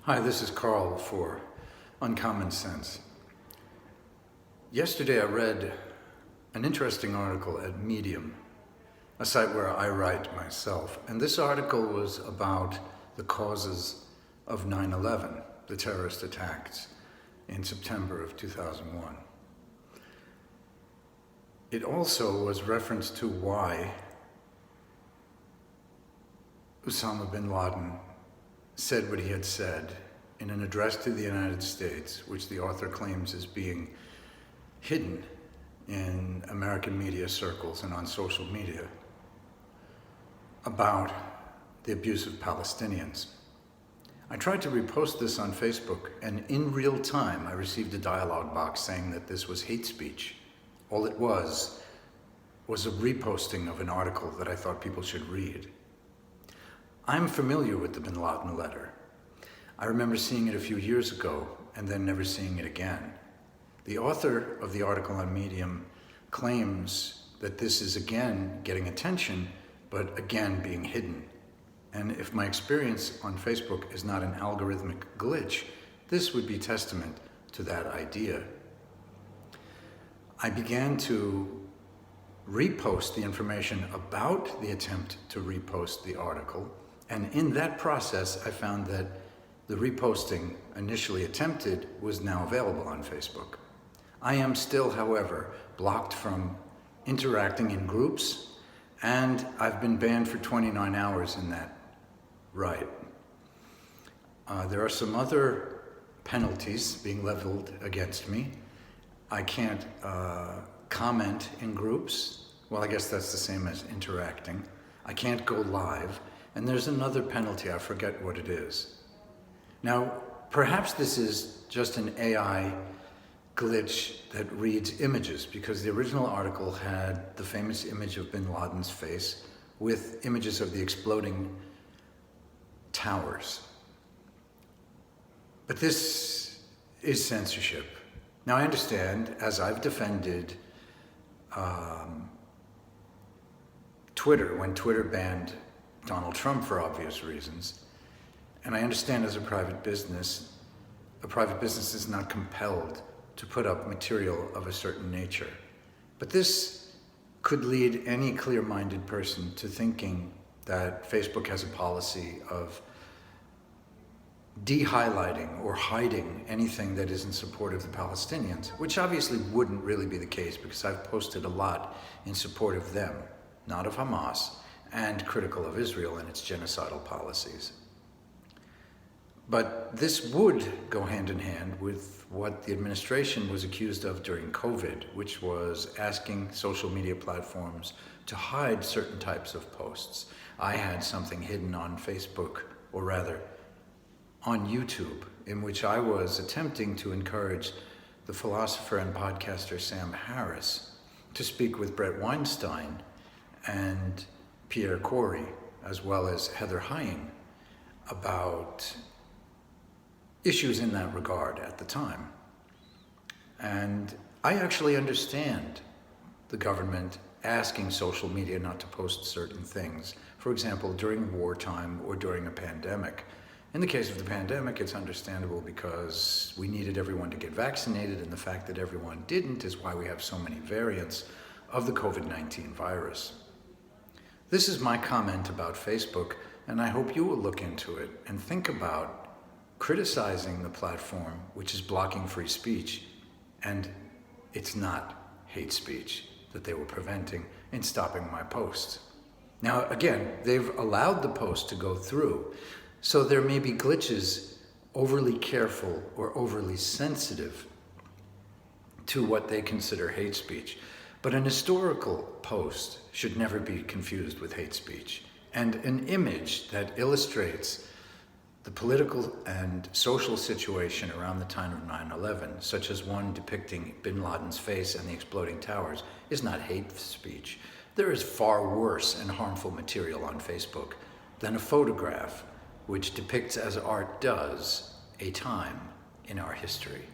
Hi, this is Carl for Uncommon Sense. Yesterday I read an interesting article at Medium, a site where I write myself, and this article was about the causes of 9/11, the terrorist attacks in September of 2001. It also was reference to why Osama bin Laden said what he had said in an address to the United States, which the author claims is being hidden in American media circles and on social media, about the abuse of Palestinians. I tried to repost this on Facebook, and in real time I received a dialogue box saying that this was hate speech. All it was a reposting of an article that I thought people should read. I'm familiar with the bin Laden letter. I remember seeing it a few years ago and then never seeing it again. The author of the article on Medium claims that this is again getting attention, but again being hidden. And if my experience on Facebook is not an algorithmic glitch, this would be testament to that idea. I began to repost the information about the attempt to repost the article, and in that process I found that the reposting initially attempted was now available on Facebook. I am still, however, blocked from interacting in groups, and I've been banned for 29 hours in that right. There are some other penalties being leveled against me. I can't comment in groups. Well, I guess that's the same as interacting. I can't go live. And there's another penalty, I forget what it is. Now, perhaps this is just an AI glitch that reads images, because the original article had the famous image of bin Laden's face with images of the exploding towers. But this is censorship. Now, I understand, as I've defended Twitter when Twitter banned Donald Trump for obvious reasons, and I understand as a private business is not compelled to put up material of a certain nature. But this could lead any clear-minded person to thinking that Facebook has a policy of de-highlighting or hiding anything that is in support of the Palestinians, which obviously wouldn't really be the case, because I've posted a lot in support of them, not of Hamas, and critical of Israel and its genocidal policies. But this would go hand in hand with what the administration was accused of during COVID, which was asking social media platforms to hide certain types of posts. I had something hidden on Facebook, or rather on YouTube, in which I was attempting to encourage the philosopher and podcaster Sam Harris to speak with Brett Weinstein and Pierre Corey, as well as Heather Hine, about issues in that regard at the time. And I actually understand the government asking social media not to post certain things. For example, during wartime or during a pandemic. In the case of the pandemic, it's understandable because we needed everyone to get vaccinated, and the fact that everyone didn't is why we have so many variants of the COVID-19 virus. This is my comment about Facebook, and I hope you will look into it and think about criticizing the platform which is blocking free speech, and it's not hate speech that they were preventing in stopping my posts. Now, again, they've allowed the post to go through, so there may be glitches, overly careful or overly sensitive to what they consider hate speech. But an historical post should never be confused with hate speech. And an image that illustrates the political and social situation around the time of 9/11, such as one depicting bin Laden's face and the exploding towers, is not hate speech. There is far worse and harmful material on Facebook than a photograph which depicts, as art does, a time in our history.